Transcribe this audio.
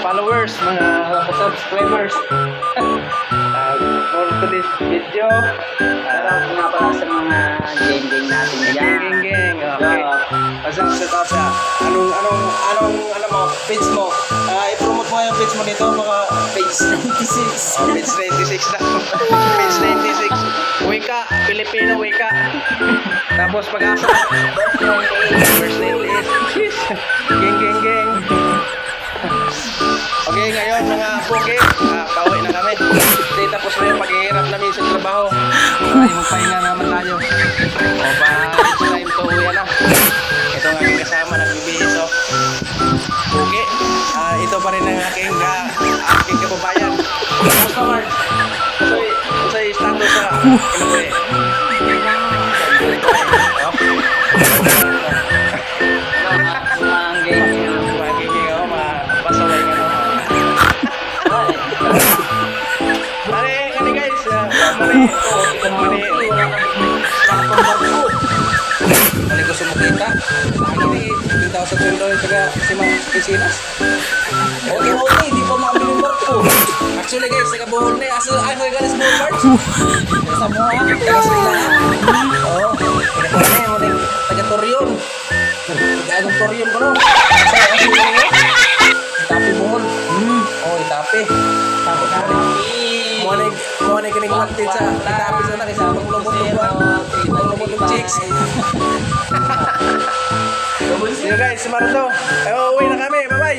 followers, mga subscribers. For today's video, Salamat nga pala sa mga geng-geng natin dyan. geng. Okay. Shout out ano mo, page mo. I-promote mo yung page mo dito, mga Page 96. page 96 na. Page 96. Wika, Filipino wika. Tapos pag-asa. First name is geng. Okay, ngayon mga pogi, pauwi na kami. Hindi tapos na yung paghihirap namin sa trabaho. Magpahinga naman tayo. O ba, it's time to uwi na. Ito ang aking kasama, nagbibihis. So, pogi, ito pa rin ang aking kababayan. Kamusta, Mark? Sa estado sa inuwi. Mga geng-geng. Magiging ako, mapasaway nga ako. Mali guys, mali ko sumukita. Ini 10,000 sweldo yung taga si Mang Isinas. Okay, di pa makabili ng barko. Actually guys, taga Bohol na asa galing sa Bohol Parts. Sa Moa, taga Sila. Oo, taga Torion. Taga Torion ko no. Itapi Bohol. Oh, Itapi. Mo na kining mantin sa Itapi sa nakisa itong lumot ng chicks. So guys, Marto. Uwi na kami. Bye-bye.